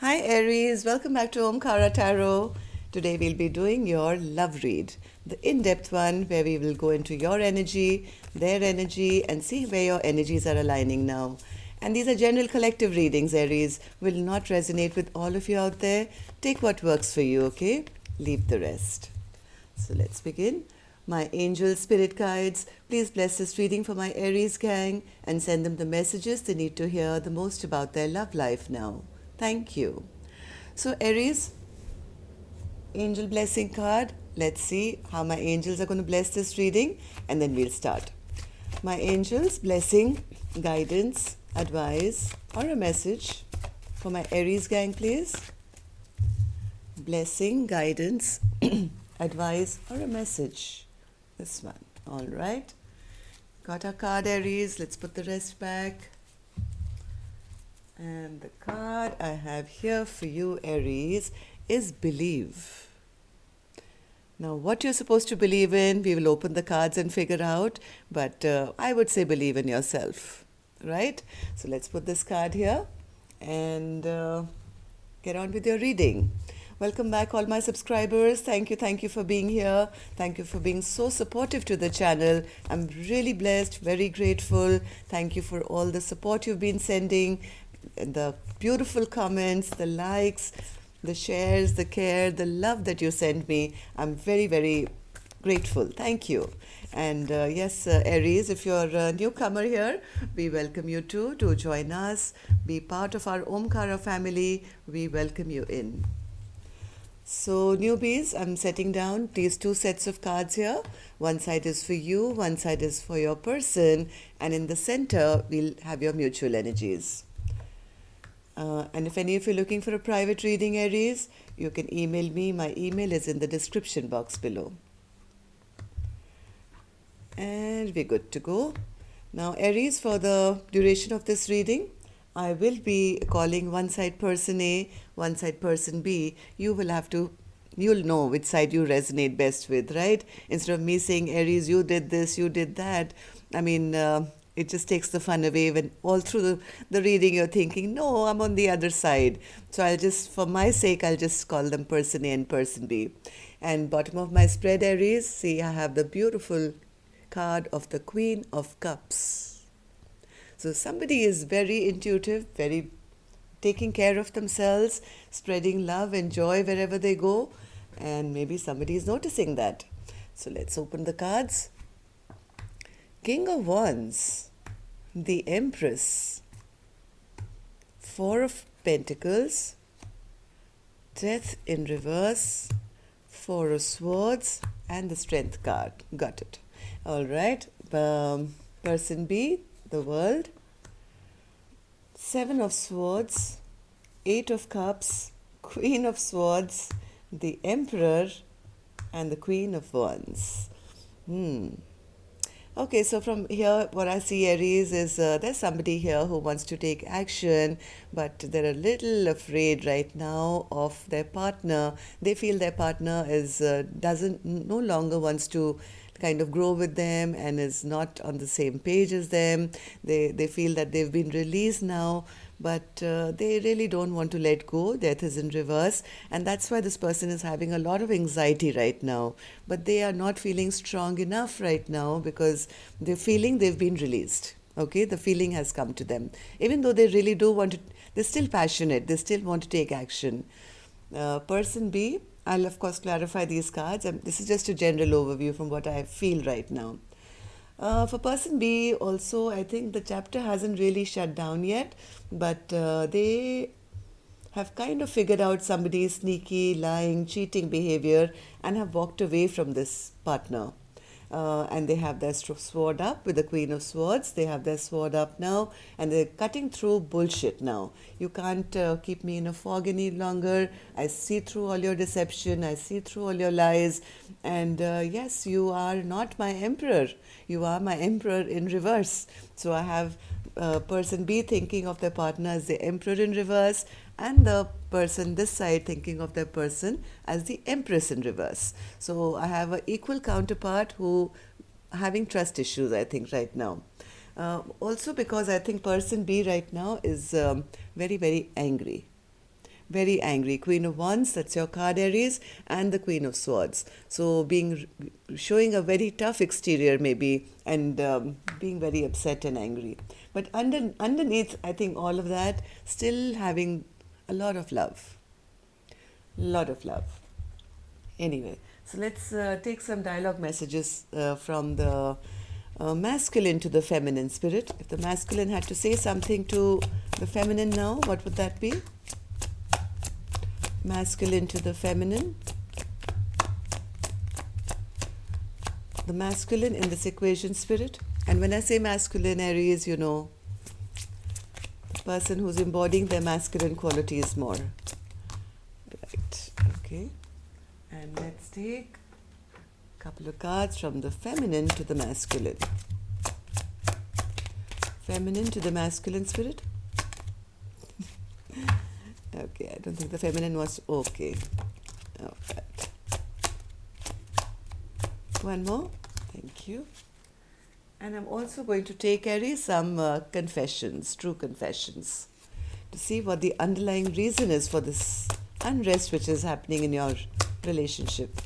Hi Aries, welcome back to Omkara Tarot. Today we'll be doing your love read, the in-depth one where we will go into your energy, their energy, and see where your energies are aligning now. And these are general collective readings, Aries, will not resonate with all of you out there. Take what works for you, okay? Leave the rest. So let's begin. My angel spirit guides, please bless this reading for my Aries gang and send them the messages they need to hear the most about their love life now. Thank you. So, Aries, angel blessing card. Let's see how my angels are going to bless this reading and then we'll start. My angels, blessing, guidance, advice, or a message for my Aries gang, please. Blessing, guidance, advice, or a message. This one. All right. Got our card, Aries. Let's put the rest back. And the card I have here for you, Aries, is believe. Now, what you're supposed to believe in, we will open the cards and figure out. But I would say believe in yourself, right? So let's put this card here and get on with your reading. Welcome back, all my subscribers. Thank you for being here. Thank you for being so supportive to the channel. I'm really blessed, very grateful. Thank you for all the support you've been sending, the beautiful comments, the likes, the shares, the care, the love that you send me. I'm very, very grateful. Thank you. And yes, Aries, if you're a newcomer here, we welcome you too to join us, be part of our Omkara family. We welcome you in. So newbies, I'm setting down these two sets of cards here. One side is for you, one side is for your person, and in the center, we'll have your mutual energies. And if any of you are looking for a private reading, Aries, you can email me. My email is in the description box below. And we're good to go. Now, Aries, for the duration of this reading, I will be calling one side person A, one side person B. You'll know which side you resonate best with, right? Instead of me saying, Aries, you did this, you did that. I mean, it just takes the fun away when all through the reading you're thinking, no, I'm on the other side. So for my sake, I'll just call them person A and person B. And bottom of my spread, Aries, see, I have the beautiful card of the Queen of Cups. So somebody is very intuitive, very taking care of themselves, spreading love and joy wherever they go, and maybe somebody is noticing that. So let's open the cards. King of Wands, the Empress, Four of Pentacles, Death in reverse, Four of Swords, and the Strength card. Got it. All right. Person B, the World, Seven of Swords, Eight of Cups, Queen of Swords, the Emperor, and the Queen of Wands. Okay, so from here, what I see, Aries, is there's somebody here who wants to take action, but they're a little afraid right now of their partner. They feel their partner is no longer wants to kind of grow with them and is not on the same page as them. They feel that they've been released now, but they really don't want to let go. Death is in reverse, and that's why this person is having a lot of anxiety right now. But they are not feeling strong enough right now because they're feeling they've been released. Okay, the feeling has come to them. Even though they really do want to, they're still passionate, they still want to take action. Person B, I'll of course clarify these cards. This is just a general overview from what I feel right now. For person B, also, I think the chapter hasn't really shut down yet, but they have kind of figured out somebody's sneaky, lying, cheating behavior and have walked away from this partner. And they have their sword up with the Queen of Swords. They have their sword up now, and they're cutting through bullshit now. You can't keep me in a fog any longer. I see through all your deception. I see through all your lies. And yes, you are not my emperor. You are my emperor in reverse. So I have person B thinking of their partner as the emperor in reverse, and the person this side thinking of their person as the empress in reverse. So I have an equal counterpart who having trust issues, I think, right now. Also because I think person B right now is very, very angry. very angry. Queen of Wands, that's your card, Aries, and the Queen of Swords. So showing a very tough exterior maybe, and being very upset and angry. But underneath, I think all of that, still having a lot of love. Lot of love. Anyway, so let's take some dialogue messages from the masculine to the feminine spirit. If the masculine had to say something to the feminine now, what would that be? Masculine to the feminine. The masculine in this equation, spirit. And when I say masculine, Aries, you know, the person who's embodying their masculine qualities more. Right, okay. And let's take a couple of cards from the feminine to the masculine. Feminine to the masculine spirit. Okay, I don't think the feminine was okay. All right. One more. Thank you. And I'm also going to take, Aries, some confessions, true confessions, to see what the underlying reason is for this unrest which is happening in your relationship.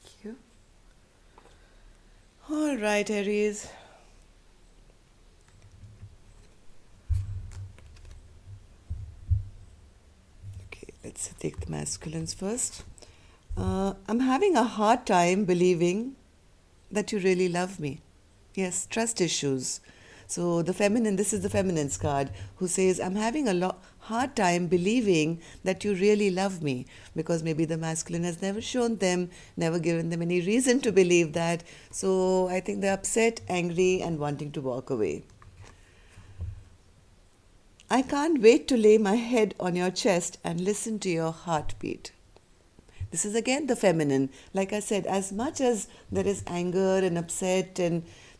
Thank you. All right, Aries. Okay, let's take the masculines first. I'm having a hard time believing that you really love me. Yes, trust issues. So the feminine, this is the feminine's card, who says, I'm having a hard time believing that you really love me, because maybe the masculine has never shown them, never given them any reason to believe that. So I think they're upset, angry, and wanting to walk away. I can't wait to lay my head on your chest and listen to your heartbeat. This is again the feminine. Like I said, as much as there is anger and upset,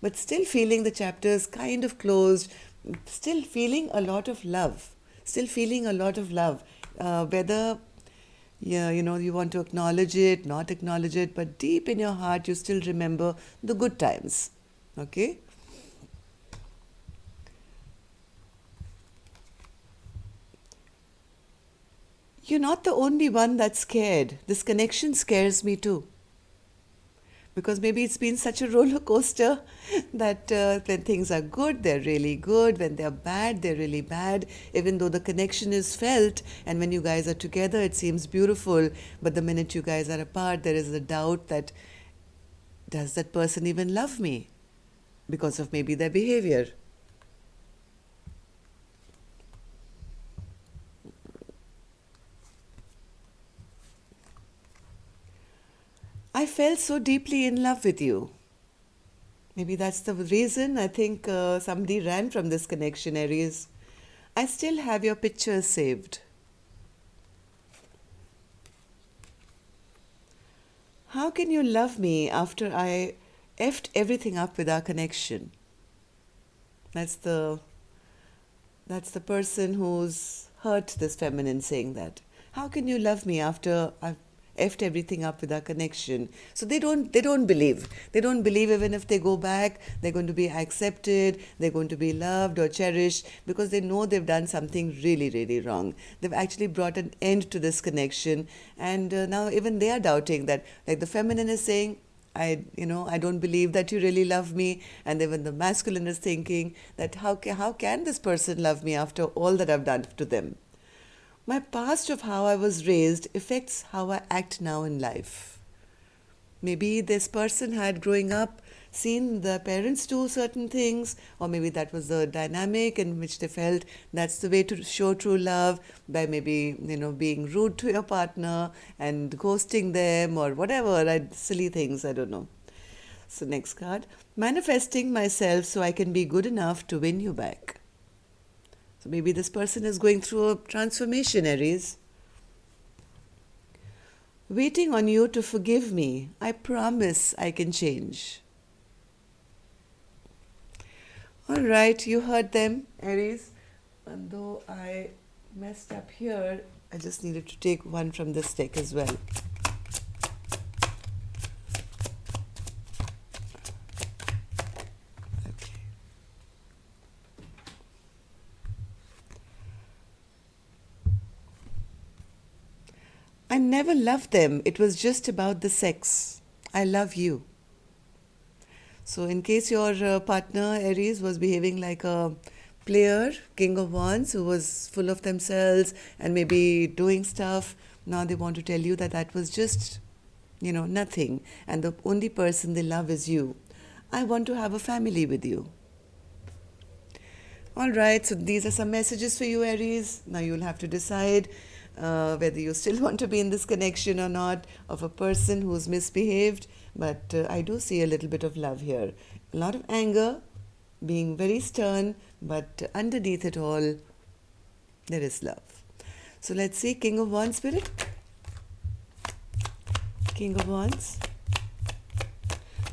but still feeling the chapters kind of closed, still feeling a lot of love. Whether you want to acknowledge it, not acknowledge it, but deep in your heart you still remember the good times. Okay? You're not the only one that's scared. This connection scares me too. Because maybe it's been such a roller coaster that when things are good, they're really good. When they're bad, they're really bad. Even though the connection is felt, and when you guys are together, it seems beautiful. But the minute you guys are apart, there is a doubt that, does that person even love me? Because of maybe their behavior. I fell so deeply in love with you. Maybe that's the reason I think somebody ran from this connection, Aries. I still have your pictures saved. How can you love me after I effed everything up with our connection? That's the person who's hurt this feminine saying that. How can you love me after I've effed everything up with our connection? So they don't believe. They don't believe even if they go back, they're going to be accepted, they're going to be loved or cherished, because they know they've done something really, really wrong. They've actually brought an end to this connection, and now even they are doubting that. Like the feminine is saying, I don't believe that you really love me, and even the masculine is thinking that how can this person love me after all that I've done to them? My past of how I was raised affects how I act now in life. Maybe this person had growing up seen the parents do certain things, or maybe that was the dynamic in which they felt that's the way to show true love, by maybe being rude to your partner and ghosting them or whatever, silly things, I don't know. So next card, manifesting myself so I can be good enough to win you back. So maybe this person is going through a transformation, Aries. Waiting on you to forgive me. I promise I can change. All right, you heard them, Aries. And though I messed up here, I just needed to take one from this deck as well. Okay. I never loved them. It was just about the sex. I love you. So, in case your partner Aries was behaving like a player, King of Wands, who was full of themselves and maybe doing stuff, now they want to tell you that that was just, nothing. And the only person they love is you. I want to have a family with you. All right, so these are some messages for you, Aries. Now you'll have to decide whether you still want to be in this connection or not of a person who's misbehaved. But I do see a little bit of love here. A lot of anger, being very stern, but underneath it all, there is love. So let's see, King of Wands spirit. King of Wands.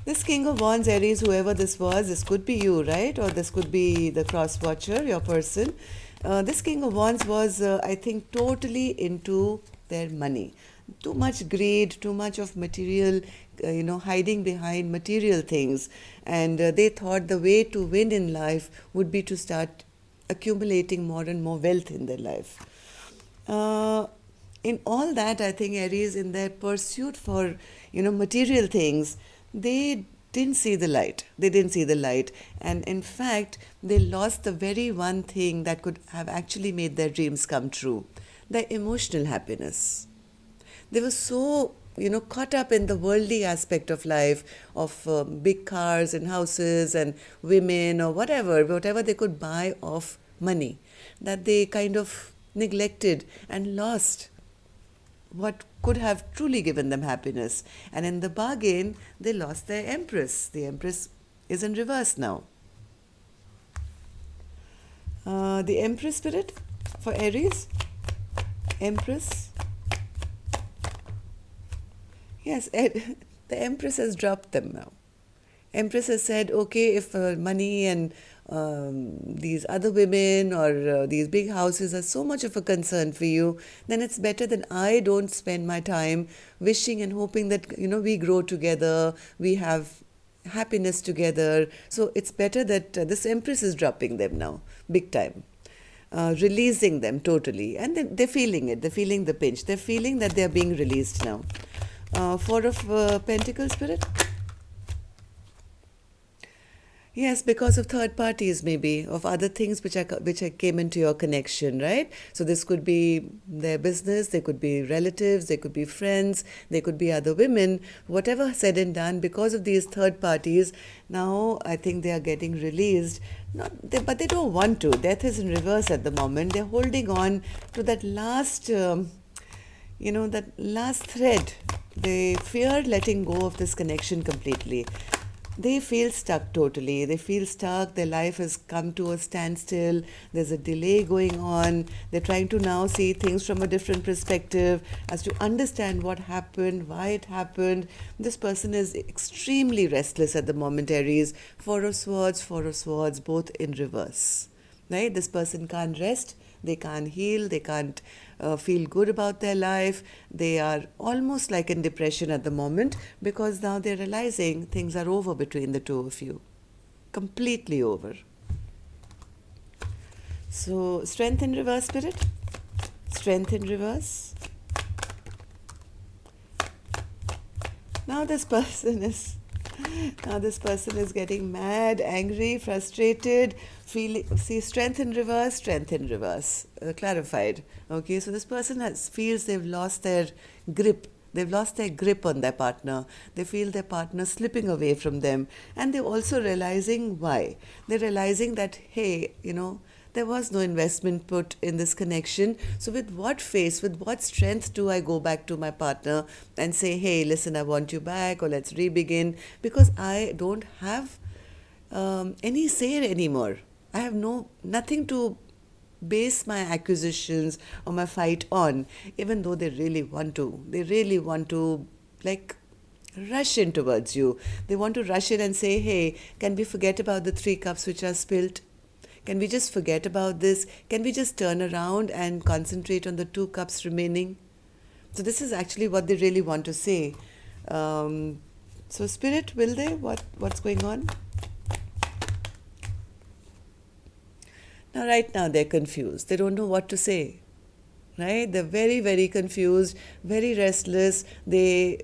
This King of Wands, Aries, whoever this was, this could be you, right? Or this could be the cross watcher, your person. This King of Wands was, I think, totally into their money. Too much greed, too much of material, hiding behind material things. And they thought the way to win in life would be to start accumulating more and more wealth in their life. In all that, I think Aries, in their pursuit for, material things, they didn't see the light. They didn't see the light. And in fact, they lost the very one thing that could have actually made their dreams come true, their emotional happiness. They were so, caught up in the worldly aspect of life, of big cars and houses and women or whatever they could buy of money, that they kind of neglected and lost what could have truly given them happiness. And in the bargain, they lost their Empress. The Empress is in reverse now. The Empress spirit for Aries. Empress. Yes, the Empress has dropped them now. Empress has said, okay, if money and these other women or these big houses are so much of a concern for you, then it's better that I don't spend my time wishing and hoping that, we grow together, we have happiness together. So it's better that this Empress is dropping them now, big time. Releasing them totally. And they're feeling it. They're feeling the pinch. They're feeling that they're being released now. Four of Pentacles spirit. Yes, because of third parties, maybe, of other things which came into your connection, right? So this could be their business, they could be relatives, they could be friends, they could be other women, whatever said and done, because of these third parties, now I think they are getting released. But they don't want to. Death is in reverse at the moment. They're holding on to that last, that last thread. They fear letting go of this connection completely. They feel stuck totally. They feel stuck. Their life has come to a standstill. There's a delay going on. They're trying to now see things from a different perspective as to understand what happened, why it happened. This person is extremely restless at the moment, Aries. Four of Swords, both in reverse. Right? This person can't rest. They can't heal. They can't feel good about their life. They are almost like in depression at the moment because now they're realizing things are over between the two of you. Completely over. So, Strength in reverse, spirit. Strength in reverse. Now this person is getting mad, angry, frustrated, strength in reverse, clarified. Okay, so this person feels they've lost their grip. They've lost their grip on their partner. They feel their partner slipping away from them. And they're also realizing why. They're realizing that, hey, there was no investment put in this connection. So with what face, with what strength do I go back to my partner and say, hey, listen, I want you back, or let's re-begin? Because I don't have any say anymore. I have nothing to base my acquisitions or my fight on, even though they really want to. They really want to, rush in towards you. They want to rush in and say, hey, can we forget about the 3 cups which are spilt? Can we just forget about this? Can we just turn around and concentrate on the 2 cups remaining? So this is actually what they really want to say. So Spirit, will they? What's going on? Now, right now, they're confused. They don't know what to say. right? They're very, very confused, very restless. They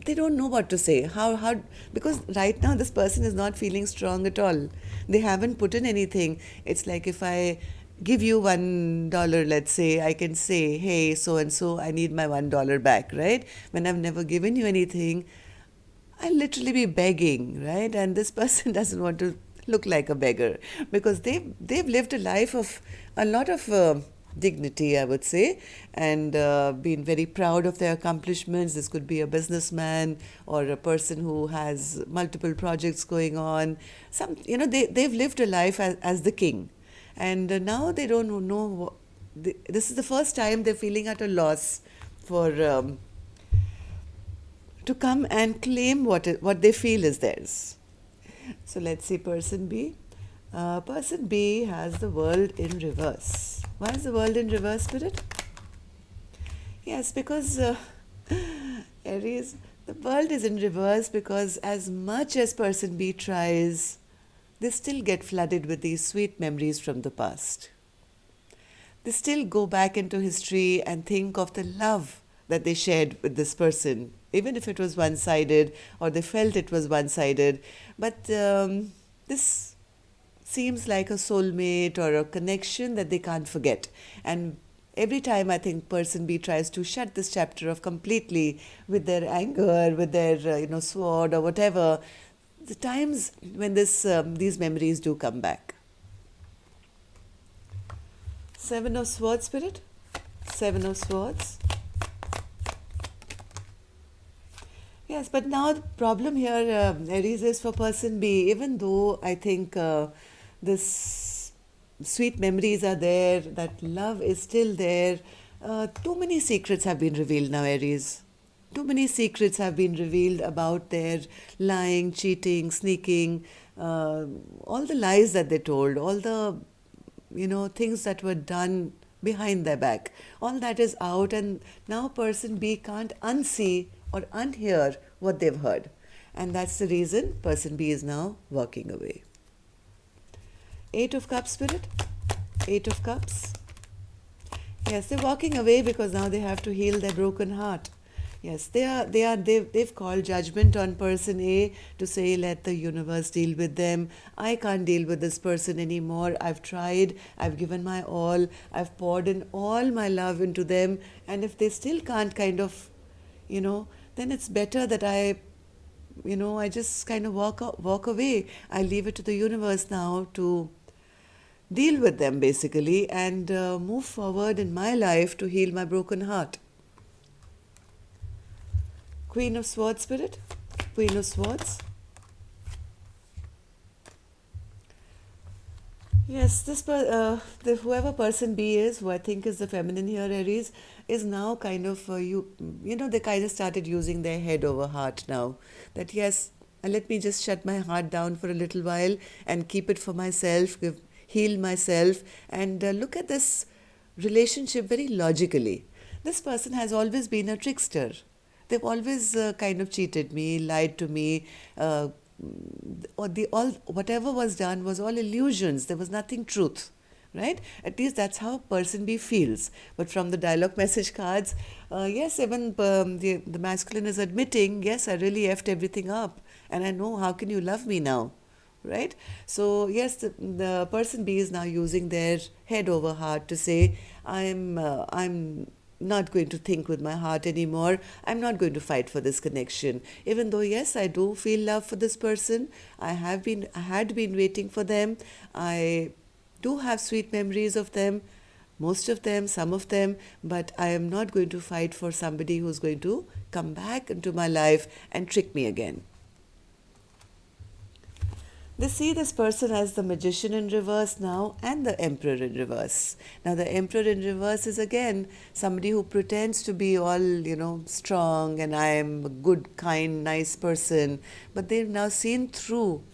don't know what to say. How because right now this person is not feeling strong at all. They haven't put in anything. It's like if I give you $1, let's say, I can say, hey, so and so, I need my $1 back, right? When I've never given you anything, I literally be begging, right? And this person doesn't want to look like a beggar because they've lived a life of a lot of dignity, I would say, and been very proud of their accomplishments. This could be a businessman or a person who has multiple projects going on. They've lived a life as the king, and now they don't know. This is the first time they're feeling at a loss for. To come and claim what they feel is theirs. So let's see person B. Person B has the world in reverse. Why is the world in reverse, Spirit? Yes, because Aries, the world is in reverse because as much as person B tries, they still get flooded with these sweet memories from the past. They still go back into history and think of the love that they shared with this person, even if it was one sided or they felt it was one sided. But this seems like a soulmate or a connection that they can't forget. And every time I think person B tries to shut this chapter off completely with their anger, with their sword or whatever, the times when these memories do come back. Seven of Swords, Spirit. Seven of Swords. Yes, but now the problem here, Aries, is for person B. Even though I think this sweet memories are there, that love is still there, too many secrets have been revealed now, Aries. Too many secrets have been revealed about their lying, cheating, sneaking, all the lies that they told, all the things that were done behind their back. All that is out, and now person B can't unsee or unhear what they've heard. And that's the reason person B is now walking away. Eight of Cups, Spirit. Eight of Cups. Yes, they're walking away because now they have to heal their broken heart. Yes, they've called judgment on person A to say, let the universe deal with them. I can't deal with this person anymore. I've tried, I've given my all, I've poured in all my love into them. And if they still can't then it's better that I just kind of walk away. I leave it to the universe now to deal with them basically and move forward in my life to heal my broken heart. Queen of Swords, Spirit. Queen of Swords. Yes, whoever person B is, who I think is the feminine here, Aries, is now kind of they kind of started using their head over heart now. That yes, let me just shut my heart down for a little while and keep it for myself, heal myself, and look at this relationship very logically. This person has always been a trickster. They've always kind of cheated me, lied to me, whatever was done was all illusions. There was nothing truth, right? At least that's how person B feels. But from the dialogue message cards, yes, even the masculine is admitting, yes, I really effed everything up, and I know how can you love me now, right? So yes, the person B is now using their head over heart to say, I'm not going to think with my heart anymore. I'm not going to fight for this connection. Even though, yes, I do feel love for this person. I had been waiting for them. I do have sweet memories of them, most of them, some of them, but I am not going to fight for somebody who's going to come back into my life and trick me again. They see this person as the Magician in reverse now and the Emperor in reverse. Now the Emperor in reverse is again somebody who pretends to be all, strong and I am a good, kind, nice person. But they've now seen through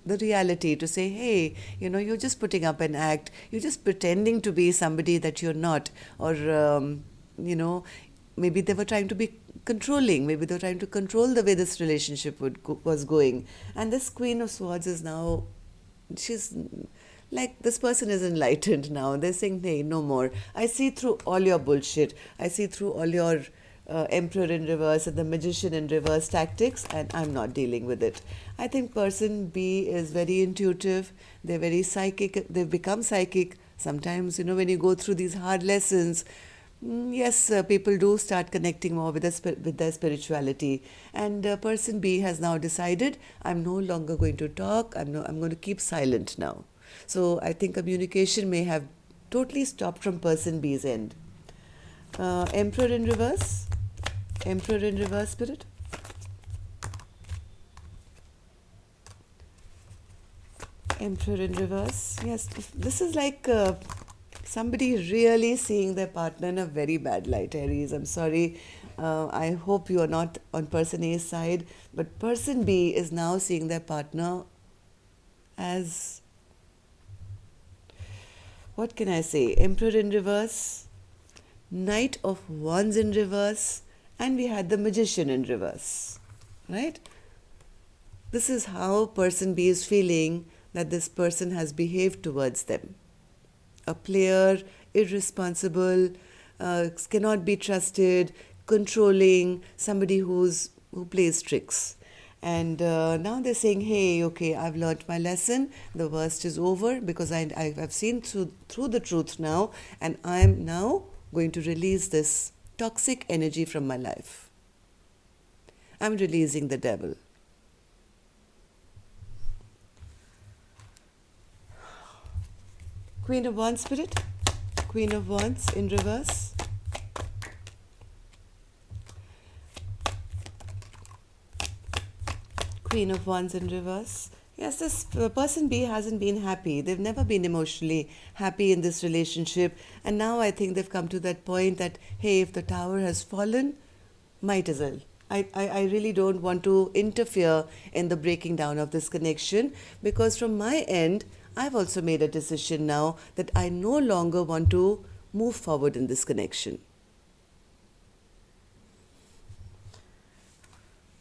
the reality to say, hey, you're just putting up an act. You're just pretending to be somebody that you're not. Or, maybe they were trying to be controlling. Maybe they were trying to control the way this relationship was going. And this Queen of Swords is now, she's like this person is enlightened now. They're saying, hey, no more. I see through all your bullshit. I see through all your emperor in reverse and the magician in reverse tactics, and I'm not dealing with it. I think person B is very intuitive. They're very psychic. They've become psychic. Sometimes, when you go through these hard lessons, yes, people do start connecting more with, with their spirituality. And person B has now decided, I'm no longer going to talk. I'm going to keep silent now. So I think communication may have totally stopped from person B's end. Emperor in reverse. Emperor in reverse, spirit. Emperor in reverse. Yes, this is like somebody really seeing their partner in a very bad light, Aries. I'm sorry. I hope you are not on person A's side, but person B is now seeing their partner as, what can I say? Emperor in reverse, Knight of Wands in reverse, and we had the Magician in reverse, right? This is how person B is feeling that this person has behaved towards them. A player, irresponsible, cannot be trusted, controlling, somebody who plays tricks. And now they're saying, hey, okay, I've learnt my lesson. The worst is over because I've seen through the truth now, and I'm now going to release this toxic energy from my life. I'm releasing the devil. Queen of Wands, spirit. Queen of Wands in reverse. Queen of Wands in reverse. Yes, this person B hasn't been happy. They've never been emotionally happy in this relationship. And now I think they've come to that point that, hey, if the tower has fallen, might as well. I really don't want to interfere in the breaking down of this connection, because from my end, I've also made a decision now that I no longer want to move forward in this connection.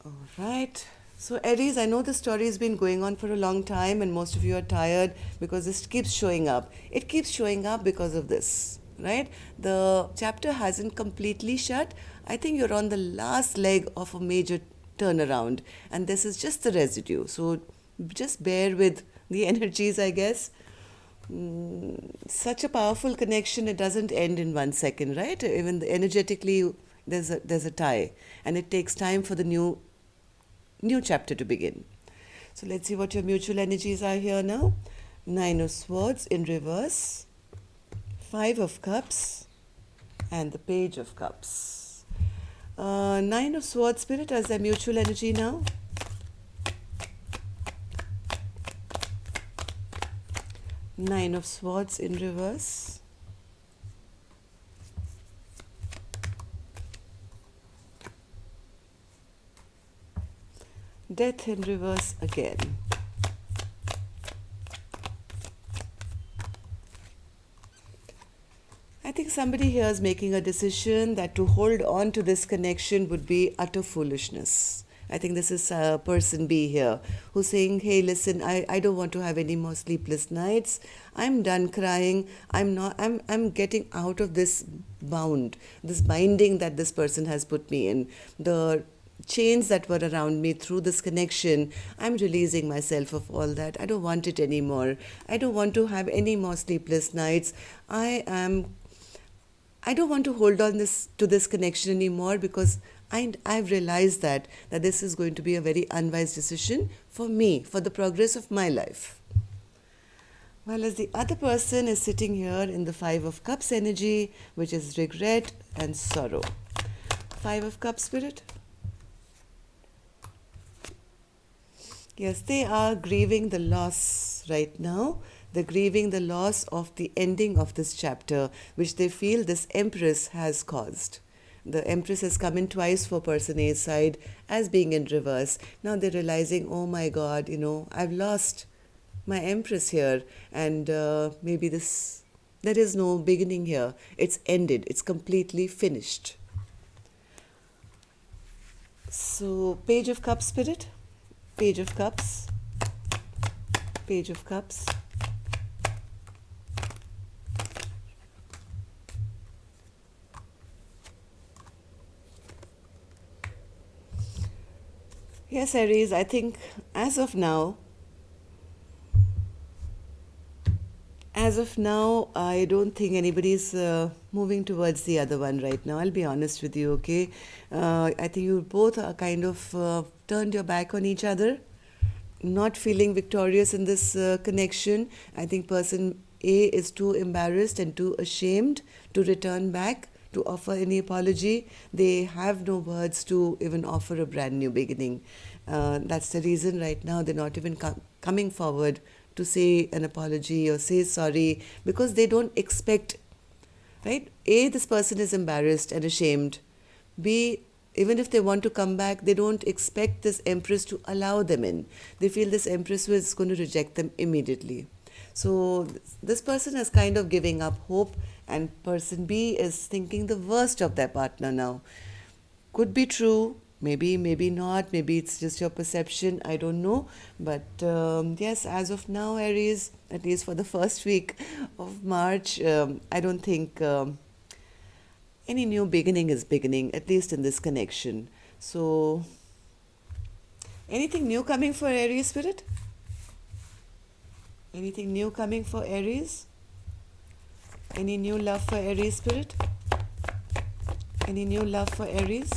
All right. So Aries, I know the story has been going on for a long time and most of you are tired because this keeps showing up. It keeps showing up because of this, right? The chapter hasn't completely shut. I think you're on the last leg of a major turnaround and this is just the residue. So just bear with the energies, I guess. Such a powerful connection, it doesn't end in 1 second, right? Even energetically, there's a tie and it takes time for the new chapter to begin. So let's see what your mutual energies are here now. 9 of Swords in reverse, 5 of Cups, and the Page of Cups. 9 of Swords, spirit, as their mutual energy now. 9 of Swords in reverse. Death in reverse again. I think somebody here is making a decision that to hold on to this connection would be utter foolishness. I think this is person B here who's saying, hey, listen, I don't want to have any more sleepless nights. I'm done crying. I'm getting out of this bound, this binding that this person has put me in. The chains that were around me through this connection, I'm releasing myself of all that. I don't want it anymore. I don't want to have any more sleepless nights. I don't want to hold on to this connection anymore because I've realized that this is going to be a very unwise decision for me, for the progress of my life. While as the other person is sitting here in the 5 of Cups energy, which is regret and sorrow. 5 of Cups, spirit. Yes, they are grieving the loss right now. They're grieving the loss of the ending of this chapter, which they feel this Empress has caused. The Empress has come in twice for person A's side as being in reverse. Now they're realizing, oh my God, I've lost my Empress here, and maybe there is no beginning here. It's ended. It's completely finished. So, Page of Cups, spirit. Page of Cups, Page of Cups, Yes, Aries, I think as of now, as of now, I don't think anybody's moving towards the other one right now. I'll be honest with you, okay? I think you both are kind of turned your back on each other, not feeling victorious in this connection. I think person A is too embarrassed and too ashamed to return back, to offer any apology. They have no words to even offer a brand new beginning. That's the reason right now they're not even coming forward to say an apology or say sorry, because they don't expect, right? A, this person is embarrassed and ashamed. B, even if they want to come back, they don't expect this empress to allow them in. They feel this empress is going to reject them immediately. So this person is kind of giving up hope, and person B is thinking the worst of their partner now. Could be true, maybe, maybe not, maybe it's just your perception, I don't know. But yes, as of now, Aries, at least for the first week of March, I don't think any new beginning is beginning, at least in this connection. So, anything new coming for Aries spirit? Anything new coming for Aries? Any new love for Aries spirit? Any new love for Aries?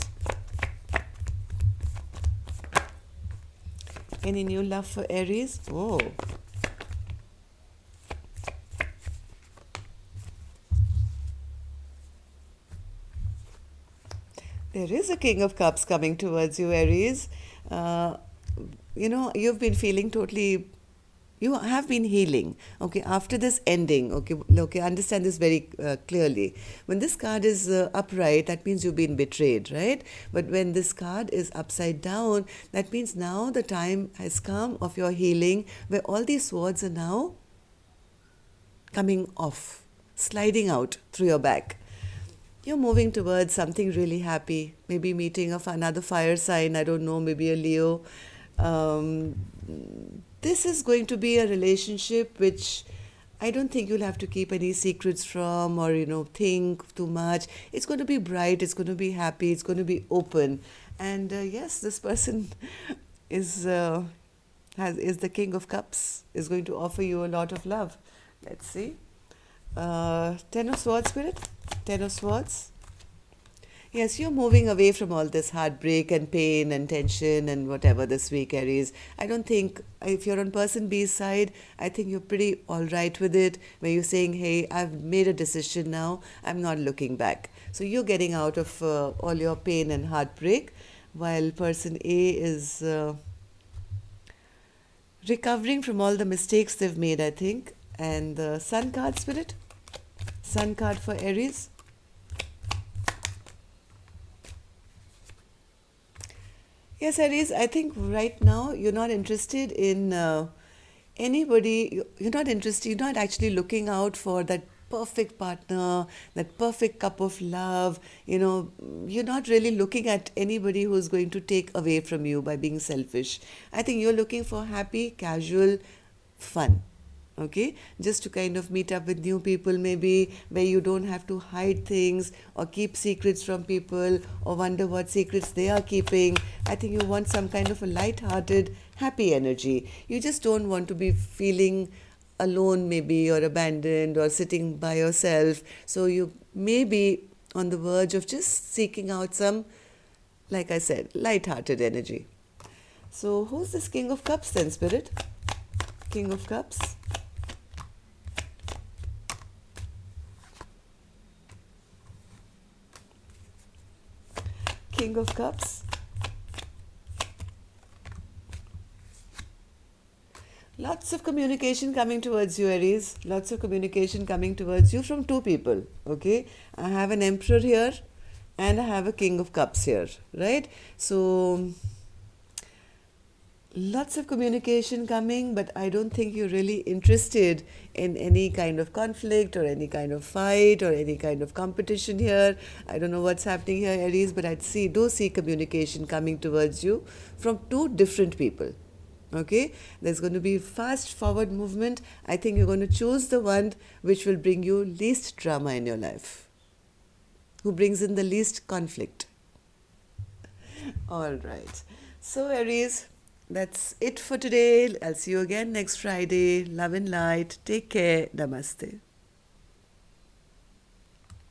Any new love for Aries? Oh. There is a King of Cups coming towards you, Aries. Uh, you've been feeling totally, you have been healing, okay, after this ending, okay, understand this very clearly. When this card is upright, that means you've been betrayed, right? But when this card is upside down, that means now the time has come of your healing, where all these swords are now coming off, sliding out through your back. You're moving towards something really happy, maybe meeting of another fire sign, I don't know, maybe a Leo. Um, this is going to be a relationship which I don't think you'll have to keep any secrets from, or think too much. It's going to be bright, it's going to be happy, it's going to be open. And yes, this person is is the King of Cups, is going to offer you a lot of love. Let's see. Ten of Swords, Spirit. Ten of Swords. Yes, you're moving away from all this heartbreak and pain and tension and whatever this week, Aries. I don't think, if you're on person B's side, I think you're pretty all right with it, where you're saying, hey, I've made a decision now, I'm not looking back. So you're getting out of all your pain and heartbreak, while person A is recovering from all the mistakes they've made, I think. And the Sun card, Spirit. Sun card for Aries. Yes, Aries, I think right now you're not interested in anybody. You're not interested, you're not actually looking out for that perfect partner, that perfect cup of love. You're not really looking at anybody who's going to take away from you by being selfish. I think you're looking for happy, casual fun. Okay, just to kind of meet up with new people, maybe, where you don't have to hide things or keep secrets from people or wonder what secrets they are keeping. I think you want some kind of a light-hearted, happy energy. You just don't want to be feeling alone, maybe, or abandoned, or sitting by yourself. So you may be on the verge of just seeking out some, like I said, light-hearted energy. So who's this King of Cups then, Spirit? King of Cups. King of Cups. Lots of communication coming towards you, Aries. Lots of communication coming towards you from two people. Okay, I have an Emperor here and I have a King of Cups here, right? So lots of communication coming, but I don't think you're really interested in any kind of conflict or any kind of fight or any kind of competition here. I don't know what's happening here, Aries, but do see communication coming towards you from two different people. Okay, there's going to be fast forward movement. I think you're going to choose the one which will bring you least drama in your life, who brings in the least conflict. All right. So, Aries, that's it for today. I'll see you again next Friday. Love and light. Take care. Namaste.